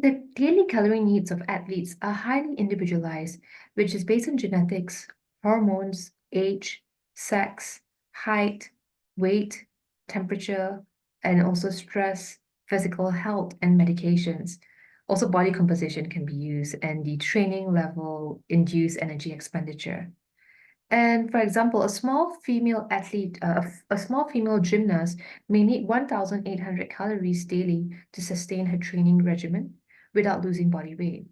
The daily calorie needs of athletes are highly individualized, which is based on genetics, hormones, age, sex, height, weight, temperature, and also stress, physical health, and medications. Also, body composition can be used, and the training level induced energy expenditure. And for example, a small female athlete, a small female gymnast may need 1,800 calories daily to sustain her training regimen without losing body weight.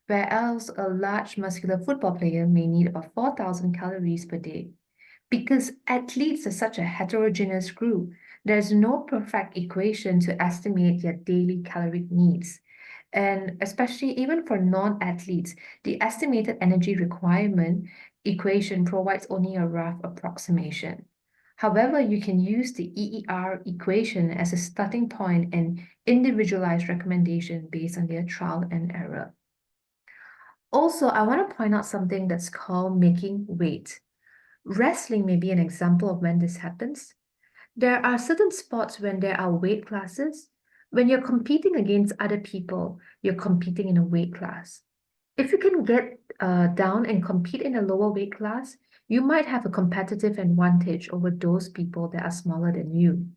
Whereas a large muscular football player may need about 4,000 calories per day. Because athletes are such a heterogeneous group, there's no perfect equation to estimate their daily caloric needs. And especially even for non-athletes, the estimated energy requirement equation provides only a rough approximation. However, you can use the EER equation as a starting point and individualized recommendation based on their trial and error. Also, I want to point out something that's called making weight. Wrestling may be an example of when this happens. There are certain sports when there are weight classes. When you're competing against other people, you're competing in a weight class. If you can get down and compete in a lower weight class, you might have a competitive advantage over those people that are smaller than you.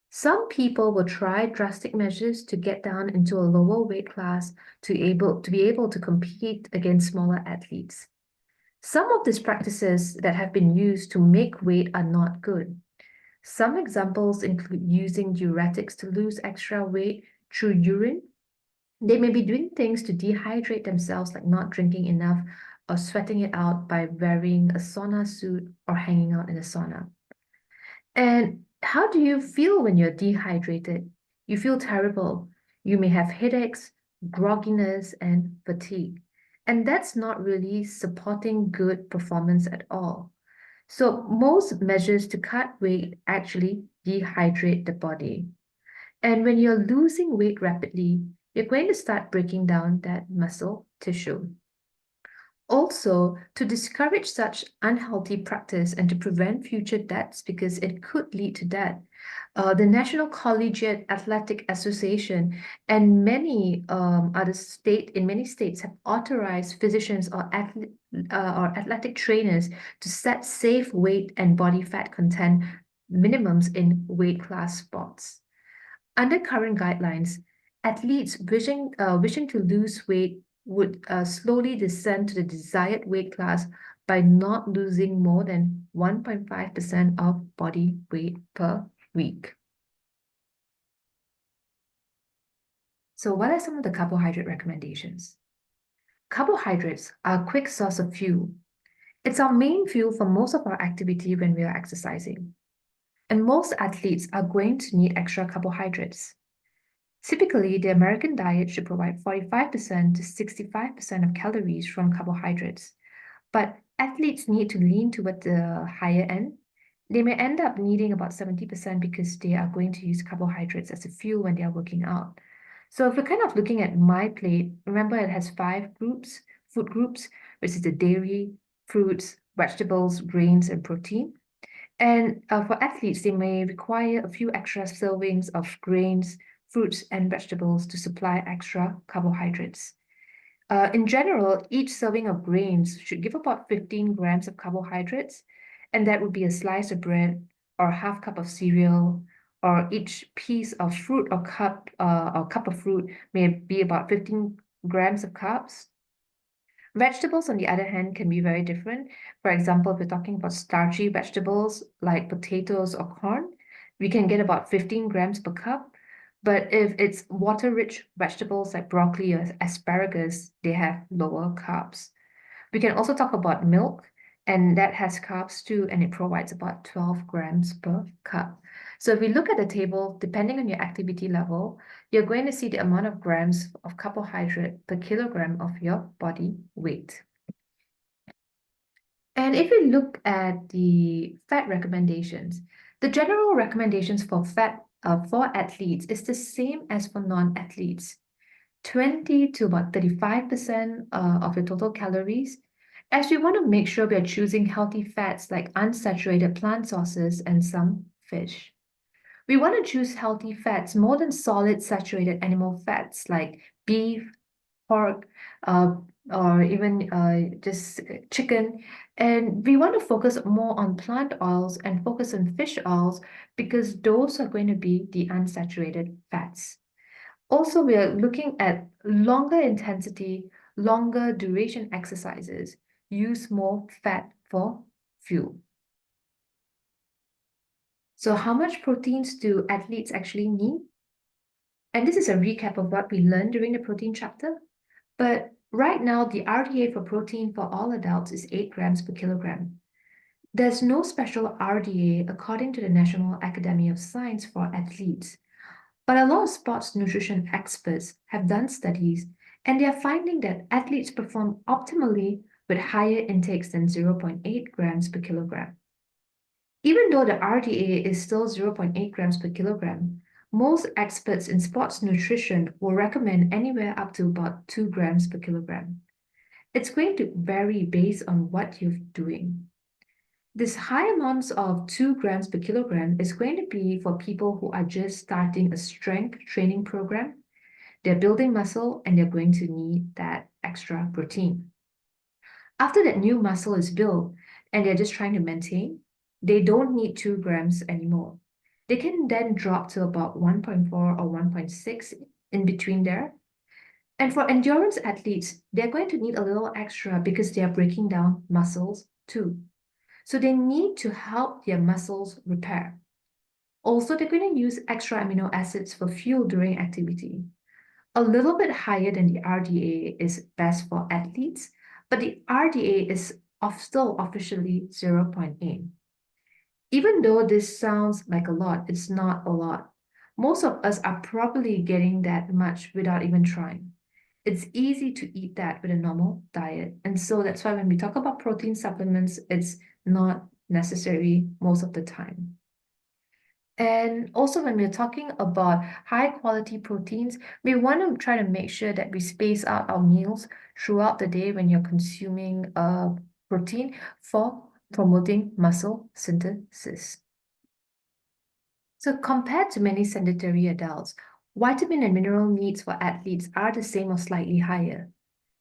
Some people will try drastic measures to get down into a lower weight class to be able to compete against smaller athletes. Some of these practices that have been used to make weight are not good. Some examples include using diuretics to lose extra weight through urine. They may be doing things to dehydrate themselves, like not drinking enough or sweating it out by wearing a sauna suit or hanging out in a sauna. And how do you feel when you're dehydrated? You feel terrible. You may have headaches, grogginess, and fatigue. And that's not really supporting good performance at all. So most measures to cut weight actually dehydrate the body. And when you're losing weight rapidly, you're going to start breaking down that muscle tissue. Also, to discourage such unhealthy practice and to prevent future deaths, because it could lead to death, the National Collegiate Athletic Association and many in many states have authorized physicians or athletic trainers to set safe weight and body fat content minimums in weight class sports. Under current guidelines, athletes wishing to lose weight would slowly descend to the desired weight class by not losing more than 1.5% of body weight per week. So what are some of the carbohydrate recommendations? Carbohydrates are a quick source of fuel. It's our main fuel for most of our activity when we are exercising. And most athletes are going to need extra carbohydrates. Typically, the American diet should provide 45% to 65% of calories from carbohydrates, but athletes need to lean toward the higher end. They may end up needing about 70% because they are going to use carbohydrates as a fuel when they are working out. So if we're kind of looking at my plate, remember it has 5 food groups, which is the dairy, fruits, vegetables, grains, and protein. And for athletes, they may require a few extra servings of grains, fruits, and vegetables to supply extra carbohydrates. In general, each serving of grains should give about 15 grams of carbohydrates, and that would be a slice of bread or half cup of cereal, or each piece of fruit or cup of fruit may be about 15 grams of carbs. Vegetables, on the other hand, can be very different. For example, if we're talking about starchy vegetables like potatoes or corn, we can get about 15 grams per cup. But if it's water-rich vegetables like broccoli or asparagus, they have lower carbs. We can also talk about milk, and that has carbs too, and it provides about 12 grams per cup. So if we look at the table, depending on your activity level, you're going to see the amount of grams of carbohydrate per kilogram of your body weight. And if we look at the fat recommendations, the general recommendations for fat for athletes is the same as for non-athletes. 20 to about 35% of your total calories, as we want to make sure we are choosing healthy fats like unsaturated plant sources and some fish. We want to choose healthy fats more than solid saturated animal fats like beef, pork, uh, or even just chicken. And we want to focus more on plant oils and focus on fish oils because those are going to be the unsaturated fats. Also, we are looking at longer intensity, longer duration exercises, use more fat for fuel. So how much proteins do athletes actually need? And this is a recap of what we learned during the protein chapter. But right now, the RDA for protein for all adults is 8 grams per kilogram. There's no special RDA according to the National Academy of Science for athletes. But a lot of sports nutrition experts have done studies, and they are finding that athletes perform optimally with higher intakes than 0.8 grams per kilogram. Even though the RDA is still 0.8 grams per kilogram, most experts in sports nutrition will recommend anywhere up to about 2 grams per kilogram. It's going to vary based on what you're doing. This high amounts of 2 grams per kilogram is going to be for people who are just starting a strength training program. They're building muscle and they're going to need that extra protein. After that new muscle is built and they're just trying to maintain, they don't need 2 grams anymore. They can then drop to about 1.4 or 1.6 in between there. And for endurance athletes, they're going to need a little extra because they are breaking down muscles too. So they need to help their muscles repair. Also, they're going to use extra amino acids for fuel during activity. A little bit higher than the RDA is best for athletes, but the RDA is still officially 0.8. Even though this sounds like a lot, it's not a lot. Most of us are probably getting that much without even trying. It's easy to eat that with a normal diet. And so that's why when we talk about protein supplements, it's not necessary most of the time. And also when we're talking about high quality proteins, we want to try to make sure that we space out our meals throughout the day when you're consuming protein for promoting muscle synthesis. So compared to many sedentary adults, vitamin and mineral needs for athletes are the same or slightly higher.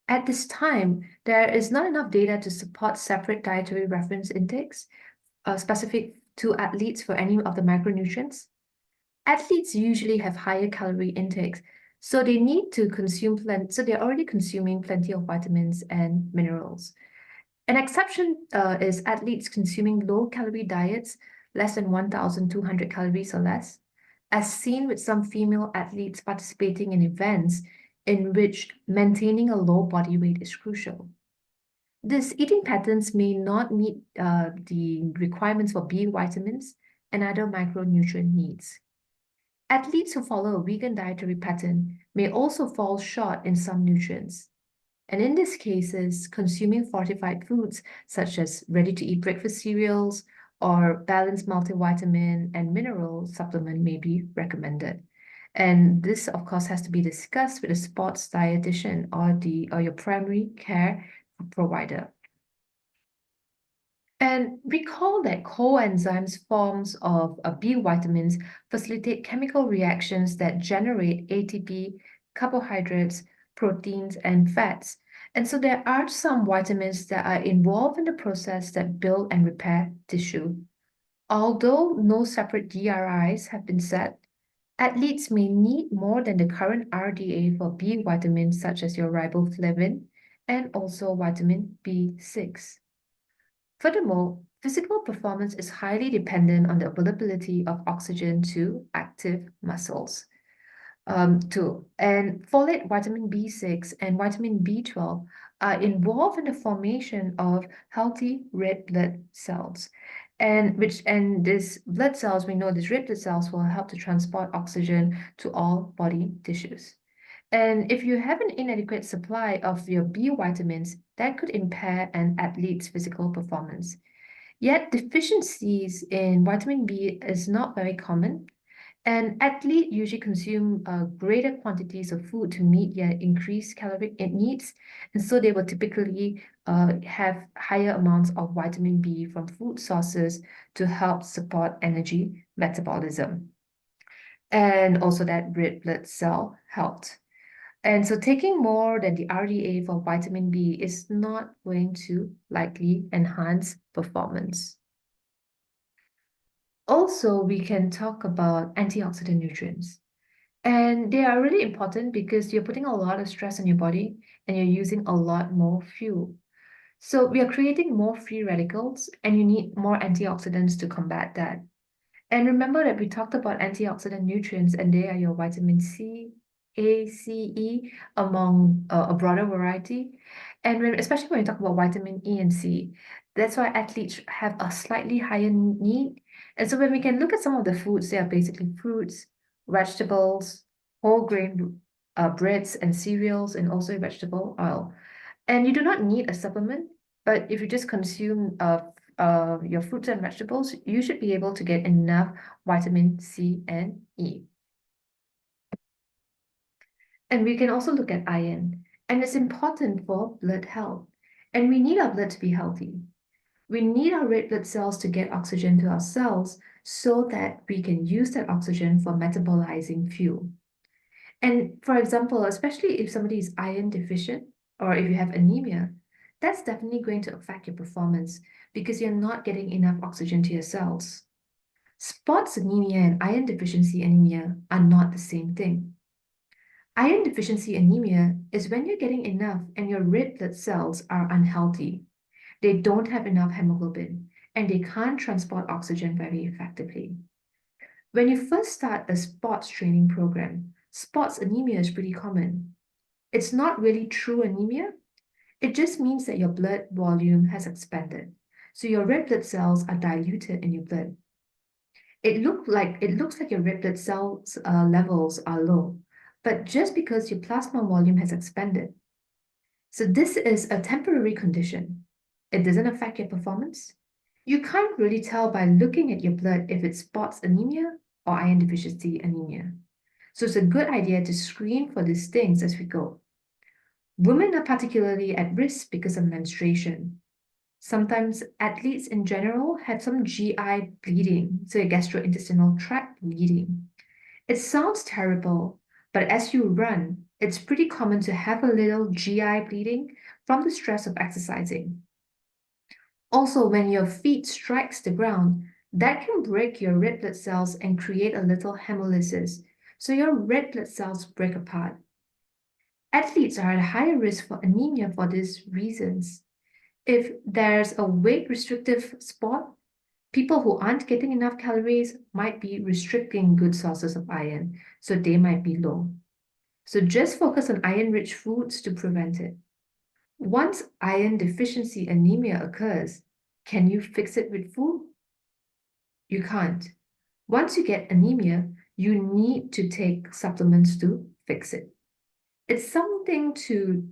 At this time, there is not enough data to support separate dietary reference intakes specific to athletes for any of the micronutrients. Athletes usually have higher calorie intakes, so they need to consume so they're already consuming plenty of vitamins and minerals. An exception is athletes consuming low-calorie diets, less than 1,200 calories or less, as seen with some female athletes participating in events in which maintaining a low body weight is crucial. These eating patterns may not meet the requirements for B vitamins and other micronutrient needs. Athletes who follow a vegan dietary pattern may also fall short in some nutrients. And in these cases, consuming fortified foods such as ready-to-eat breakfast cereals or balanced multivitamin and mineral supplement may be recommended. And this, of course, has to be discussed with a sports dietitian or your primary care provider. And recall that coenzymes forms of B vitamins facilitate chemical reactions that generate ATP, carbohydrates, proteins, and fats. And so there are some vitamins that are involved in the process that build and repair tissue. Although no separate DRIs have been set, athletes may need more than the current RDA for B vitamins such as your riboflavin and also vitamin B6. Furthermore, physical performance is highly dependent on the availability of oxygen to active muscles. And folate, vitamin B6, and vitamin B12 are involved in the formation of healthy red blood cells. And these blood cells, we know these red blood cells will help to transport oxygen to all body tissues. And if you have an inadequate supply of your B vitamins, that could impair an athlete's physical performance. Yet deficiencies in vitamin B is not very common. And athletes usually consume greater quantities of food to meet their increased caloric needs. And so they will typically have higher amounts of vitamin B from food sources to help support energy metabolism. and also that red blood cell helped. And so taking more than the RDA for vitamin B is not going to likely enhance performance. Also, we can talk about antioxidant nutrients. And they are really important because you're putting a lot of stress on your body and you're using a lot more fuel. So we are creating more free radicals and you need more antioxidants to combat that. And remember that we talked about antioxidant nutrients, and they are your vitamin C, A, C, E, among a broader variety. And especially when you talk about vitamin E and C, that's why athletes have a slightly higher need. And so when we can look at some of the foods, they are basically fruits, vegetables, whole grain breads and cereals, and also vegetable oil. And you do not need a supplement, but if you just consume your fruits and vegetables, you should be able to get enough vitamin C and E. And we can also look at iron, and it's important for blood health. And we need our blood to be healthy. We need our red blood cells to get oxygen to our cells so that we can use that oxygen for metabolizing fuel. And for example, especially if somebody is iron deficient or if you have anemia, that's definitely going to affect your performance because you're not getting enough oxygen to your cells. Spots anemia and iron deficiency anemia are not the same thing. Iron deficiency anemia is when you're getting enough and your red blood cells are unhealthy. They don't have enough hemoglobin and they can't transport oxygen very effectively. When you first start a sports training program, sports anemia is pretty common. It's not really true anemia. It just means that your blood volume has expanded. So your red blood cells are diluted in your blood. It looks like your red blood cells levels are low, but just because your plasma volume has expanded. So this is a temporary condition. It doesn't affect your performance. You can't really tell by looking at your blood if it's spots anemia or iron deficiency anemia. So it's a good idea to screen for these things as we go. Women are particularly at risk because of menstruation. Sometimes athletes in general have some GI bleeding, so gastrointestinal tract bleeding. It sounds terrible, but as you run, it's pretty common to have a little GI bleeding from the stress of exercising. Also, when your feet strikes the ground, that can break your red blood cells and create a little hemolysis, so your red blood cells break apart. Athletes are at higher risk for anemia for these reasons. If there's a weight restrictive spot, people who aren't getting enough calories might be restricting good sources of iron, so they might be low. So just focus on iron-rich foods to prevent it. Once iron deficiency anemia occurs, can you fix it with food? You can't. Once you get anemia, you need to take supplements to fix it. It's something to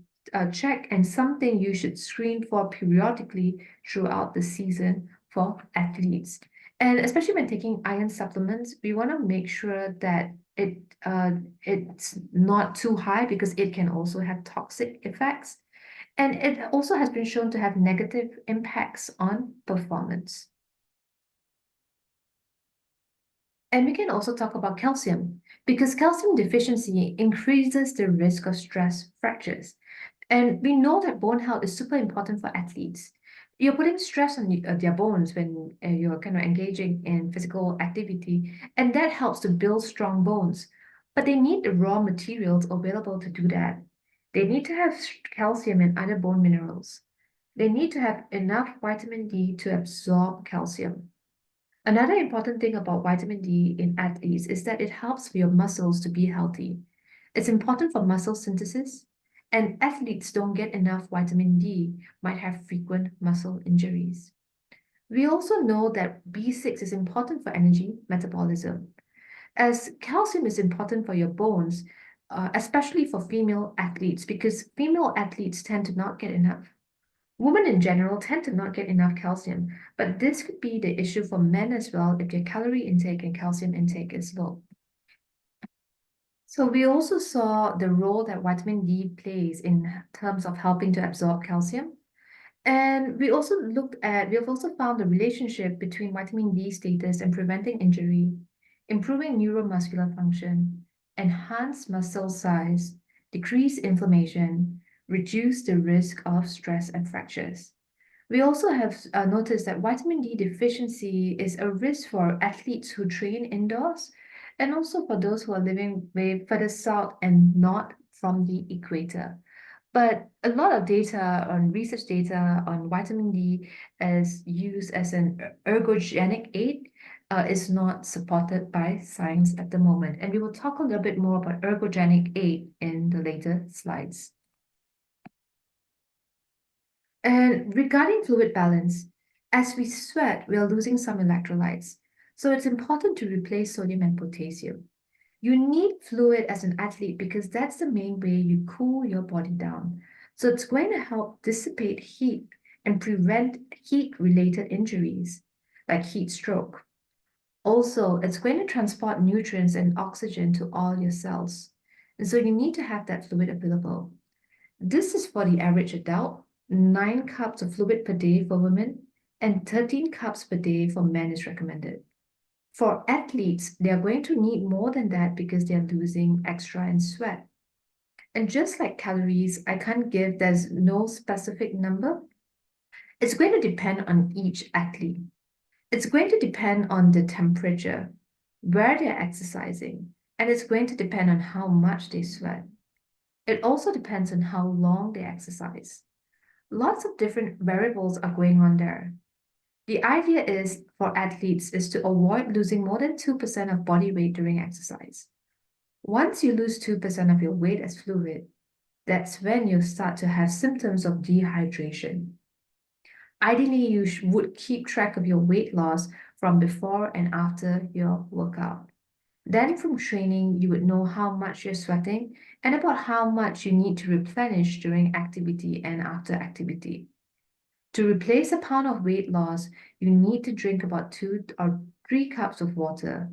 check and something you should screen for periodically throughout the season for athletes. And especially when taking iron supplements, we want to make sure that it's not too high because it can also have toxic effects. And it also has been shown to have negative impacts on performance. And we can also talk about calcium because calcium deficiency increases the risk of stress fractures. And we know that bone health is super important for athletes. You're putting stress on their bones when you're kind of engaging in physical activity, and that helps to build strong bones. But they need the raw materials available to do that. They need to have calcium and other bone minerals. They need to have enough vitamin D to absorb calcium. Another important thing about vitamin D in athletes is that it helps for your muscles to be healthy. It's important for muscle synthesis, and athletes don't get enough vitamin D might have frequent muscle injuries. We also know that B6 is important for energy metabolism, as calcium is important for your bones, especially for female athletes, because female athletes tend to not get enough. Women in general tend to not get enough calcium, but this could be the issue for men as well if their calorie intake and calcium intake is low. So we also saw the role that vitamin D plays in terms of helping to absorb calcium. And we have also found the relationship between vitamin D status and preventing injury. improving neuromuscular function, enhance muscle size, decrease inflammation, reduce the risk of stress and fractures. We also have noticed that vitamin D deficiency is a risk for athletes who train indoors and also for those who are living way further south and not from the equator. But a lot of data on research data on vitamin D is used as an ergogenic aid is not supported by science at the moment. And we will talk a little bit more about ergogenic aid in the later slides. And regarding fluid balance, as we sweat, we are losing some electrolytes. So it's important to replace sodium and potassium. You need fluid as an athlete because that's the main way you cool your body down. So it's going to help dissipate heat and prevent heat-related injuries like heat stroke. Also, it's going to transport nutrients and oxygen to all your cells. And so you need to have that fluid available. This is for the average adult, 9 cups of fluid per day for women, and 13 cups per day for men is recommended. For athletes, they are going to need more than that because they are losing extra in sweat. And just like calories, I can't give, there's no specific number. It's going to depend on each athlete. It's going to depend on the temperature, where they're exercising, and it's going to depend on how much they sweat. It also depends on how long they exercise. Lots of different variables are going on there. The idea is for athletes is to avoid losing more than 2% of body weight during exercise. Once you lose 2% of your weight as fluid, that's when you start to have symptoms of dehydration. Ideally, you would keep track of your weight loss from before and after your workout. Then from training, you would know how much you're sweating and about how much you need to replenish during activity and after activity. To replace a pound of weight loss, you need to drink about 2 or 3 cups of water.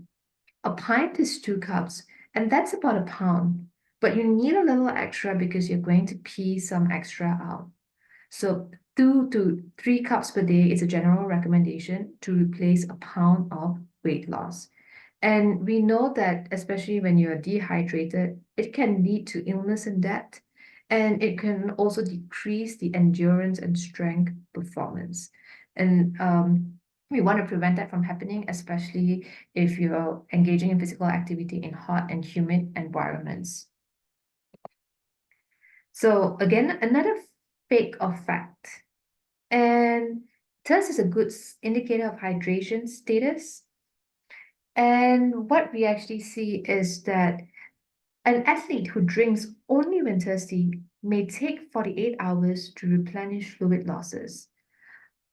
A pint is 2 cups, and that's about a pound. But you need a little extra because you're going to pee some extra out. So 2 to 3 cups per day is a general recommendation to replace a pound of weight loss. And we know that especially when you're dehydrated, it can lead to illness and death, and it can also decrease the endurance and strength performance. And we want to prevent that from happening, especially if you're engaging in physical activity in hot and humid environments. So again, another fake or fact. And thirst is a good indicator of hydration status. And what we actually see is that an athlete who drinks only when thirsty may take 48 hours to replenish fluid losses.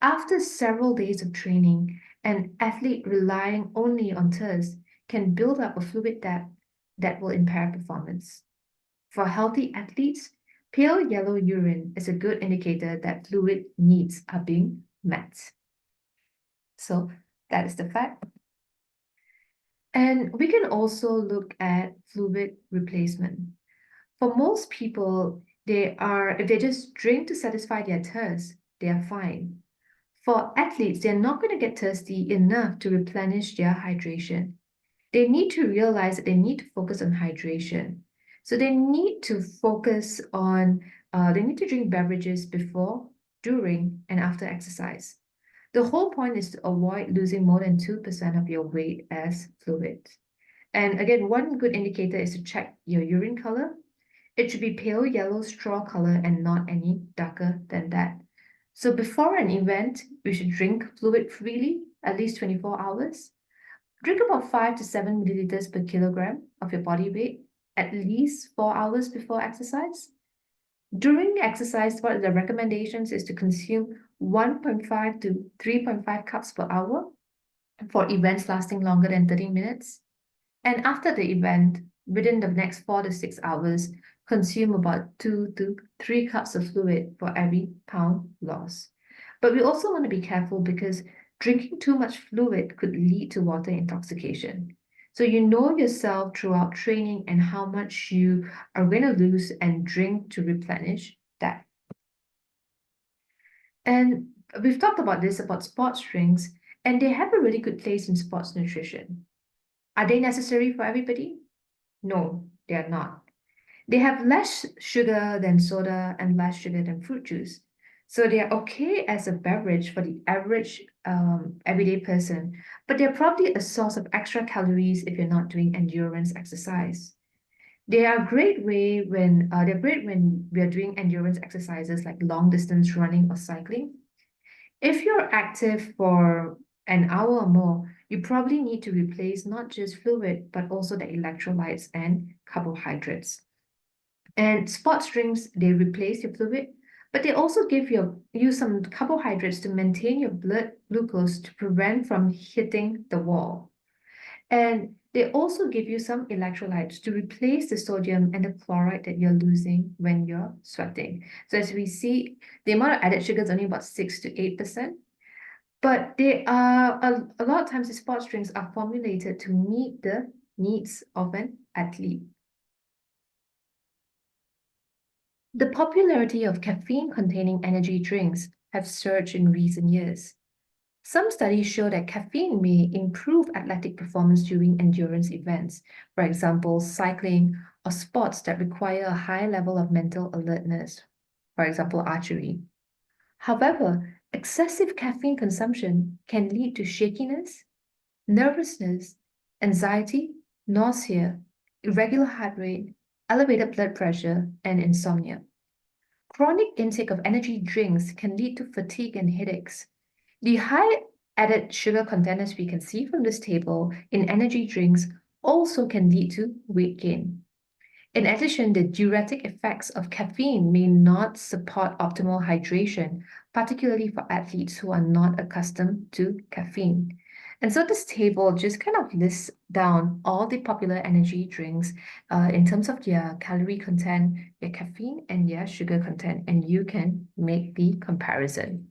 After several days of training, an athlete relying only on thirst can build up a fluid debt that will impair performance. For healthy athletes, pale yellow urine is a good indicator that fluid needs are being met. So that is the fact. And we can also look at fluid replacement. For most people, if they just drink to satisfy their thirst, they are fine. For athletes, they're not going to get thirsty enough to replenish their hydration. They need to realize that they need to focus on hydration. So they need to focus on, they need to drink beverages before, during, and after exercise. The whole point is to avoid losing more than 2% of your weight as fluid. And again, one good indicator is to check your urine color. It should be pale yellow straw color and not any darker than that. So before an event, we should drink fluid freely, at least 24 hours. Drink about 5 to 7 milliliters per kilogram of your body weight at least 4 hours before exercise. During exercise, what the recommendations is to consume 1.5 to 3.5 cups per hour for events lasting longer than 30 minutes. And after the event, within the next 4 to 6 hours, consume about 2 to 3 cups of fluid for every pound loss. But we also want to be careful because drinking too much fluid could lead to water intoxication. So you know yourself throughout training and how much you are going to lose and drink to replenish that. And we've talked about this, about sports drinks, and they have a really good place in sports nutrition. Are they necessary for everybody? No, they are not. They have less sugar than soda and less sugar than fruit juice. So they are okay as a beverage for the average everyday person, but they're probably a source of extra calories if you're not doing endurance exercise. They are a great way when they're great when we are doing endurance exercises like long distance running or cycling. If you're active for an hour or more, you probably need to replace not just fluid, but also the electrolytes and carbohydrates. And sports drinks, they replace your fluid, but they also give you some carbohydrates to maintain your blood glucose to prevent from hitting the wall. And they also give you some electrolytes to replace the sodium and the chloride that you're losing when you're sweating. So as we see, the amount of added sugar is only about 6 to 8%, but they are a lot of times the sports drinks are formulated to meet the needs of an athlete. The popularity of caffeine-containing energy drinks have surged in recent years. Some studies show that caffeine may improve athletic performance during endurance events, for example, cycling or sports that require a high level of mental alertness, for example, archery. However, excessive caffeine consumption can lead to shakiness, nervousness, anxiety, nausea, irregular heart rate, elevated blood pressure, and insomnia. Chronic intake of energy drinks can lead to fatigue and headaches. The high added sugar content, as we can see from this table, in energy drinks also can lead to weight gain. In addition, the diuretic effects of caffeine may not support optimal hydration, particularly for athletes who are not accustomed to caffeine. And so this table just kind of lists down all the popular energy drinks in terms of their calorie content, their caffeine, and their sugar content, and you can make the comparison.